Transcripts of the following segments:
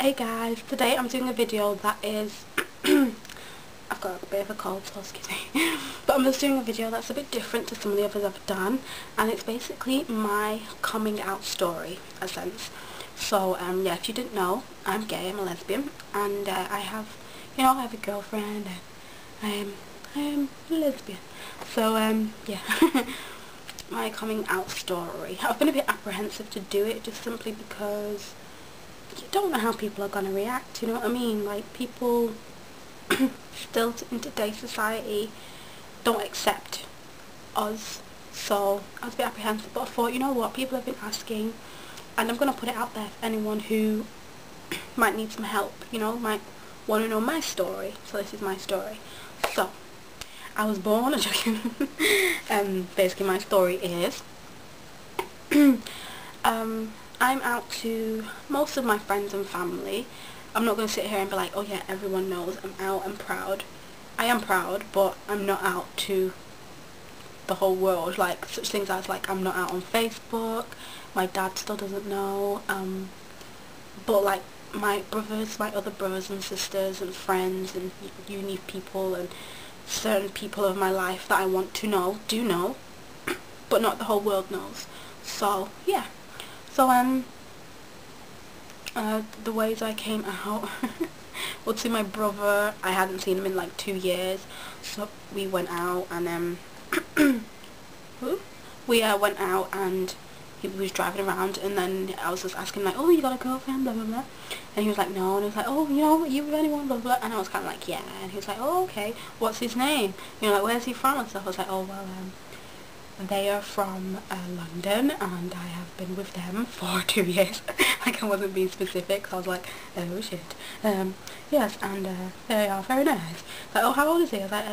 Hey guys, today I'm doing a video that is I've got a bit of a cold, so excuse me. But I'm just doing a video that's a bit different to some of the others I've done, and it's basically my coming out story, a sense. So yeah, if you didn't know, I'm gay, I'm a lesbian, and I have, I have a girlfriend, and I am a lesbian. So yeah, my coming out story. I've been a bit apprehensive to do it just simply because you don't know how people are going to react, you know what I mean? Like, people still in today's society don't accept us, so I was a bit apprehensive, but I thought, you know what, people have been asking, and I'm going to put it out there for anyone who might need some help, might want to know my story. So this is my story. So, I was born, basically my story is, I'm out to most of my friends and family. I'm not going to sit here and be like, oh yeah, everyone knows I'm out, I'm proud. I am proud, but I'm not out to the whole world. Like, such things as, like, I'm not out on Facebook, my dad still doesn't know, but like, my other brothers and sisters and friends and uni people and certain people of my life that I want to know, do know, but not the whole world knows. So, yeah. So, the ways I came out, well, to my brother, I hadn't seen him in like 2 years, so we went out, and we went out, and he was driving around, and then I was just asking, like, oh, you got a girlfriend, blah blah blah, and he was like, no, and he was like, oh, you with anyone, blah blah, and I was kind of like, yeah, and he was like, oh, okay, what's his name, like, where's he from, and stuff. I was like, oh, well, they are from London, and I have been with them for 2 years. Like, I wasn't being specific, so I was like, oh shit. Yes, and they are very nice. Like, oh, how old is he? I was like,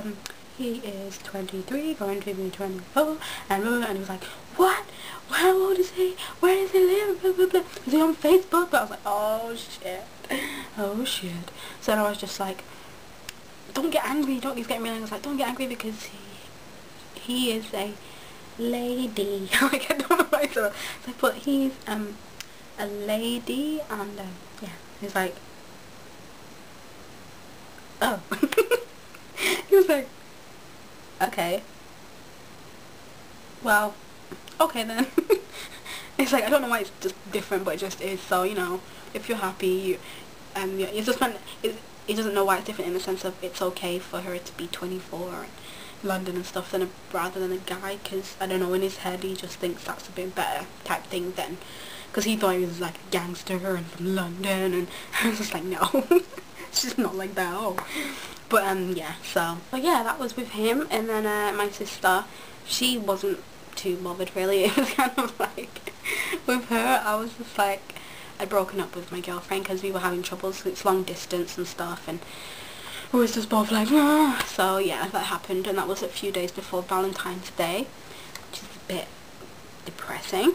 he is 23, going to be 24, and blah, blah, and he was like, what? How old is he? Where does he live? Blah, blah, blah. Is he on Facebook? But I was like, oh shit. Oh shit. So I was just like, don't get angry, don't, he's getting really, I was like, don't get angry because he is a lady. Like, I don't know why I said that. So, but he's a lady, and yeah, he's like, oh. He was like, okay, well, okay then. It's like, I don't know why it's just different, but it just is. So, if you're happy, yeah, it's just it doesn't know why it's different in the sense of it's okay for her to be 24 and London and stuff rather than a guy, because I don't know, in his head he just thinks that's a bit better type thing then, because he thought he was like a gangster and from London, and I was just like, no. It's just not like that at all. But yeah, but yeah, that was with him. And then my sister, she wasn't too bothered really. It was kind of like, with her, I was just like, I'd broken up with my girlfriend because we were having trouble, so it's long distance and stuff, and we was just both like, ah. So yeah, that happened, and that was a few days before Valentine's Day, which is a bit depressing.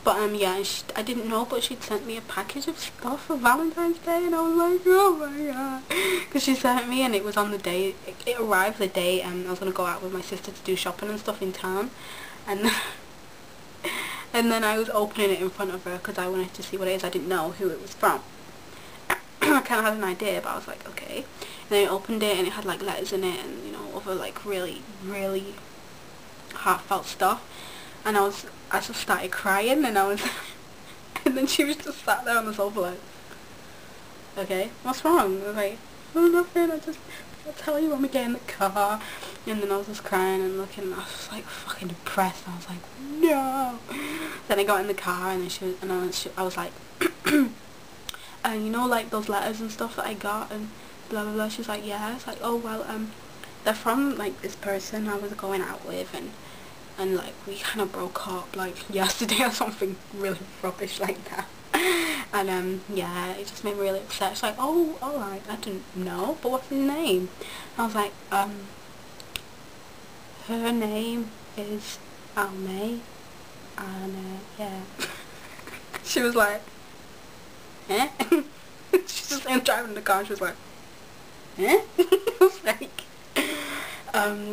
But yeah, I didn't know, but she'd sent me a package of stuff for Valentine's Day, and I was like, oh my god, because she sent me, and it was on the day, it arrived the day, I was going to go out with my sister to do shopping and stuff in town, and and then I was opening it in front of her because I wanted to see what it is. I didn't know who it was from. I kind of had an idea, but I was like, okay. And then I opened it, and it had like letters in it, and other like really, really heartfelt stuff. And I just started crying, and and then she was just sat there on the sofa like, okay, what's wrong? I was like, oh, nothing, I'll tell you when we get in the car. And then I was just crying and looking, and I was like fucking depressed, and I was like, no. Then I got in the car, and then I was like, and like those letters and stuff that I got, and blah blah blah. She was like, yeah. It's like, oh well, they're from like this person I was going out with, and like we kind of broke up like yesterday or something really rubbish like that. And yeah, it just made me really upset. She's like, oh, alright, I didn't know, but what's his name? And I was like, her name is Almay, and yeah. She was like, eh? She just ended driving the car, and she was like, eh? I was like,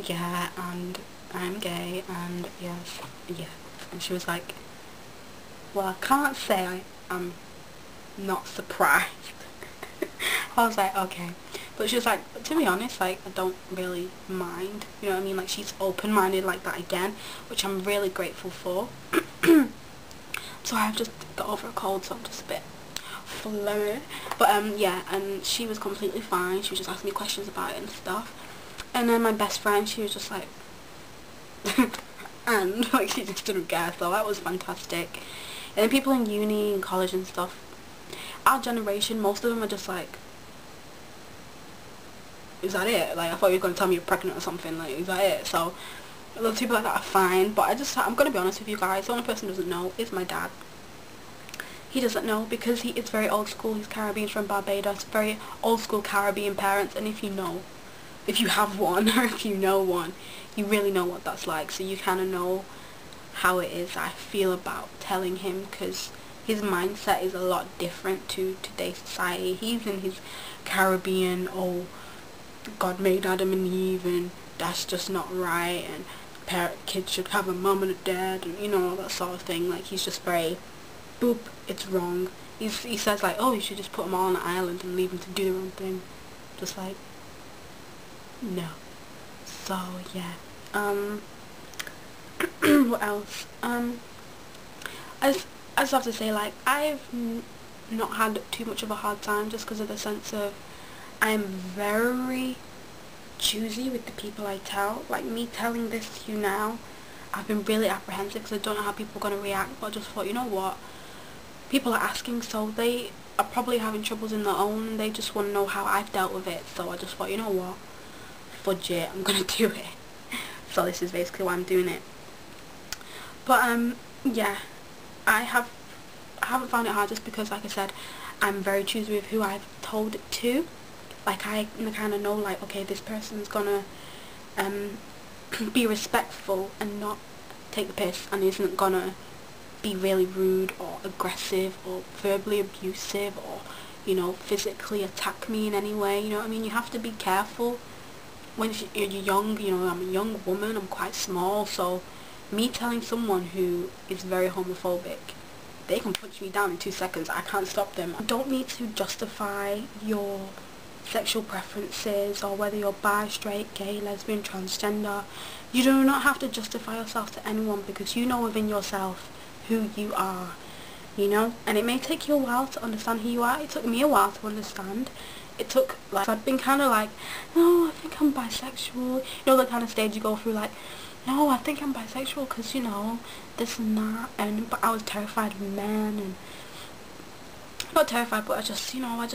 yeah, and I'm gay, and yes, yeah. And she was like, well, I can't say I'm not surprised. I was like, okay. But she was like, to be honest, like, I don't really mind. You know what I mean? Like, she's open-minded like that again, which I'm really grateful for. So I've just got over a cold, so I'm just a bit fluid. But, yeah, and she was completely fine. She was just asking me questions about it and stuff. And then my best friend, she was just like, and, like, she just didn't care, so that was fantastic. And then people in uni and college and stuff, our generation, most of them are just like, is that it? Like, I thought you were going to tell me you're pregnant or something, like, is that it? So, those people like that are fine, but I'm going to be honest with you guys, the only person who doesn't know is my dad. He doesn't know because he is very old school, he's Caribbean, from Barbados, very old school Caribbean parents, and if you know, if you have one, or if you know one, you really know what that's like, so you kind of know how it is I feel about telling him, because his mindset is a lot different to today's society. He's in his Caribbean, oh, God made Adam and Eve, and that's just not right, and kids should have a mum and a dad, and you know, all that sort of thing. Like, he's just very, boop, it's wrong. He says like, oh, you should just put them all on an island and leave them to do their own thing. Just like, no. So, yeah. What else? I just have to say, like, I've not had too much of a hard time just because of the sense of I'm very choosy with the people I tell. Like, me telling this to you now, I've been really apprehensive because I don't know how people are going to react, but I just thought, you know what, people are asking, so they are probably having troubles in their own, and they just want to know how I've dealt with it, so I just thought, you know what, fudge it, I'm going to do it. So this is basically why I'm doing it. But, yeah, I haven't found it hard just because, like I said, I'm very choosy with who I've told it to. Like, I kind of know, like, okay, this person's gonna be respectful and not take the piss, and isn't gonna be really rude or aggressive or verbally abusive or, you know, physically attack me in any way. You know what I mean? You have to be careful when you're young. You know, I'm a young woman, I'm quite small, so me telling someone who is very homophobic, they can punch me down in 2 seconds. I can't stop them. You don't need to justify your sexual preferences, or whether you're bi, straight, gay, lesbian, transgender. You do not have to justify yourself to anyone, because you know within yourself who you are, you know. And it may take you a while to understand who you are. It took me a while to understand. It took, like, I've been kind of like, no, I think I'm bisexual. You know, the kind of stage you go through, like, no, I think I'm bisexual because, you know, this and that. And but I was terrified of men, and not terrified, but I just, you know,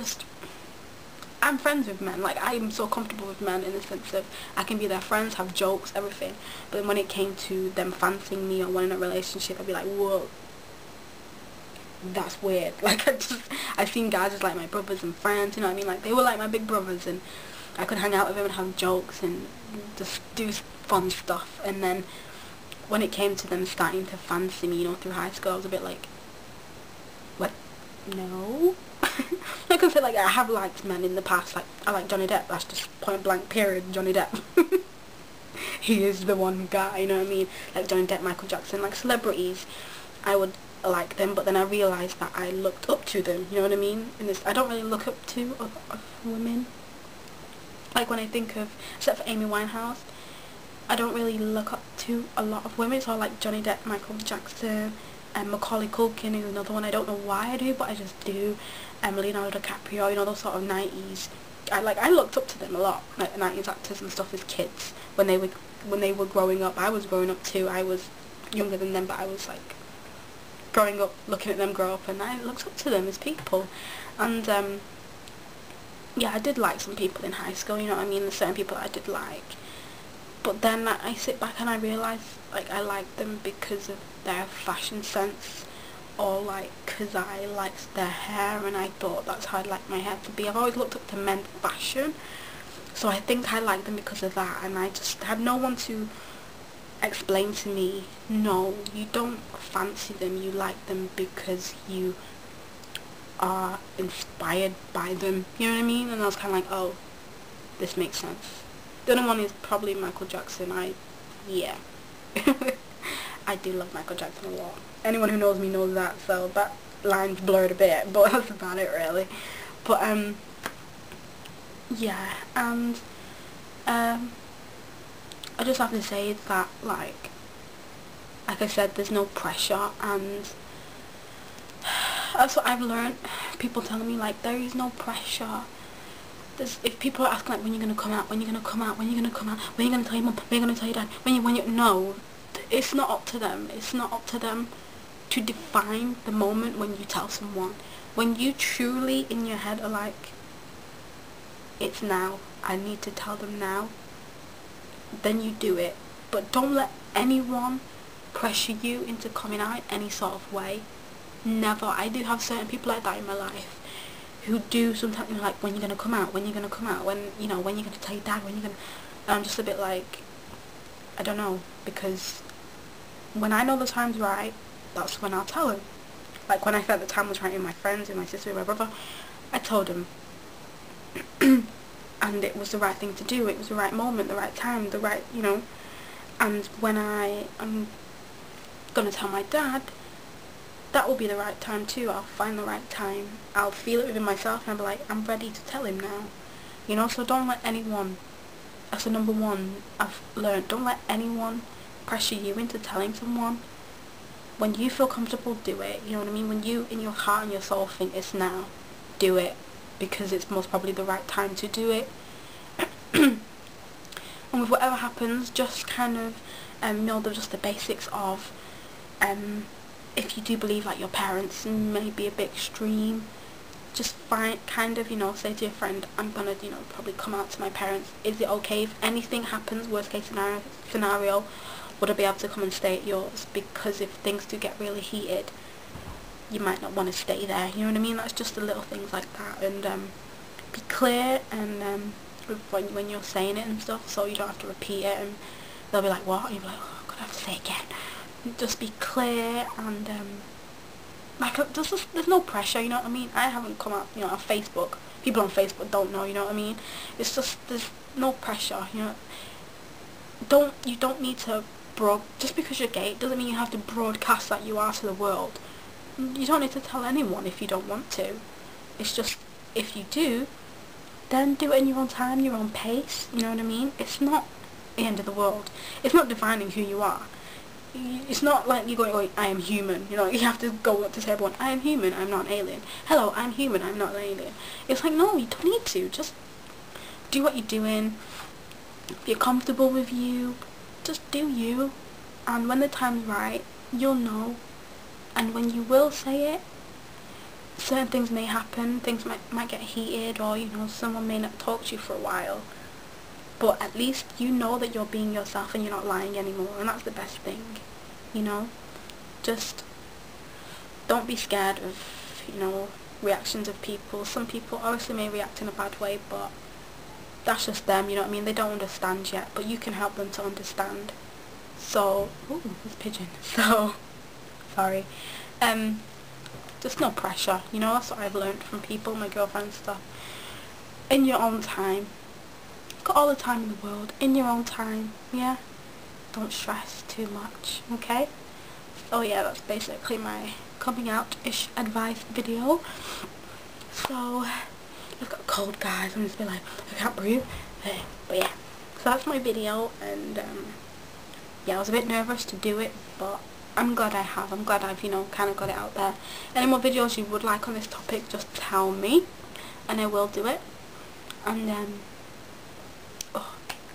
I'm friends with men. Like, I'm so comfortable with men in the sense of I can be their friends, have jokes, everything. But then when it came to them fancying me or wanting a relationship, I'd be like, whoa, that's weird. Like, I've seen guys just like my brothers and friends, you know what I mean? Like, they were like my big brothers, and I could hang out with them and have jokes and just do fun stuff. And then when it came to them starting to fancy me, you know, through high school, I was a bit like, what? No. Like I said, like, I have liked men in the past. Like, I like Johnny Depp. That's just point blank period. Johnny Depp. He is the one guy, you know what I mean? Like Johnny Depp, Michael Jackson, like celebrities, I would like them, but then I realised that I looked up to them, you know what I mean? And I don't really look up to other women. Like, when I think of, except for Amy Winehouse, I don't really look up to a lot of women. So I like Johnny Depp, Michael Jackson, and Macaulay Culkin is another one. I don't know why I do, but I just do. Leonardo DiCaprio, you know, those sort of 90s. I looked up to them a lot, like the 90s actors and stuff as kids. When they were growing up, I was growing up too. I was younger than them, but I was like growing up, looking at them grow up, and I looked up to them as people. And yeah, I did like some people in high school, you know what I mean? There's certain people that I did like. But then I sit back and I realise, like, I like them because of their fashion sense, or like because I liked their hair and I thought that's how I'd like my hair to be. I've always looked up to men's fashion, so I think I like them because of that. And I just had no one to explain to me, no, you don't fancy them, you like them because you are inspired by them, you know what I mean? And I was kind of like, oh, this makes sense. The other one is probably Michael Jackson. Yeah. I do love Michael Jackson a lot. Anyone who knows me knows that, so that line's blurred a bit, but that's about it really. But yeah, and I just have to say that, like I said, there's no pressure, and that's what I've learned. People telling me, like, there is no pressure. If people are asking, like, when you're gonna come out, when you're gonna come out, when you're gonna come out, when you're gonna tell your mum, when you're gonna tell your dad, when you no, it's not up to them. It's not up to them to define the moment when you tell someone. When you truly in your head are like, it's now, I need to tell them now, then you do it. But don't let anyone pressure you into coming out any sort of way. Never. I do have certain people like that in my life who do sometimes, you know, like, when you're gonna come out, when you're gonna come out, when, you know, when you're gonna tell your dad, when you're gonna, and I'm just a bit like, I don't know, because when I know the time's right, that's when I'll tell him. Like, when I felt the time was right with my friends, with my sister, with my brother, I told him. And it was the right thing to do. It was the right moment, the right time, the right, you know. And when I'm gonna tell my dad, that will be the right time too. I'll find the right time. I'll feel it within myself, and I'll be like, I'm ready to tell him now. You know, so don't let anyone, that's the number one I've learned, don't let anyone pressure you into telling someone. When you feel comfortable, do it. You know what I mean? When you, in your heart and your soul, think it's now, do it. Because it's most probably the right time to do it. And with whatever happens, just kind of know just the basics of, if you do believe, like, your parents may be a bit extreme, just kind of, you know, say to your friend, I'm gonna, you know, probably come out to my parents. Is it okay if anything happens, worst case scenario, would I be able to come and stay at yours? Because if things do get really heated, you might not want to stay there, you know what I mean? That's just the little things like that. And be clear, and when you're saying it and stuff, so you don't have to repeat it, and they'll be like, what? And you'll be like, oh, I'm gonna have to say it again. Just be clear, and like, there's no pressure, you know what I mean? I haven't come out, you know, on Facebook. People on Facebook don't know, you know what I mean? It's just, there's no pressure, you know. You don't need to just because you're gay, it doesn't mean you have to broadcast that you are to the world. You don't need to tell anyone if you don't want to. It's just, if you do, then do it in your own time, your own pace, you know what I mean? It's not the end of the world. It's not defining who you are. It's not like you're going, I am human, you know, you have to go up to say everyone, I am human, I'm not an alien. Hello, I'm human, I'm not an alien. It's like, no, you don't need to. Just do what you're doing. If you're comfortable with you, just do you. And when the time's right, you'll know. And when you will say it, certain things may happen, things might get heated, or, you know, someone may not talk to you for a while. But at least you know that you're being yourself and you're not lying anymore, and that's the best thing, you know. Just don't be scared of, you know, reactions of people. Some people obviously may react in a bad way, but that's just them, you know what I mean? They don't understand yet, but you can help them to understand. So, ooh, it's a pigeon. So, sorry. Just no pressure, you know, that's what I've learned from people, my girlfriend and stuff. In your own time. Got all the time in the world. In your own time, yeah? Don't stress too much, okay? So yeah, that's basically my coming out-ish advice video. So, I've got a cold, guys. I'm just be like, I can't breathe. But yeah, so that's my video, and yeah, I was a bit nervous to do it, but I'm glad I have. I'm glad I've, you know, kind of got it out there. Any more videos you would like on this topic, just tell me, and I will do it. And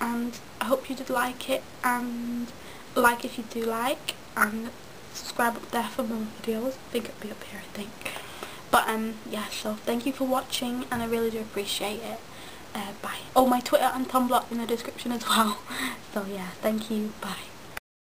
and I hope you did like it, and like if you do like, and subscribe up there for more videos. I think it'll be up here, I think. But yeah, so thank you for watching, and I really do appreciate it. Bye. Oh, my Twitter and Tumblr in the description as well. So yeah, thank you, bye.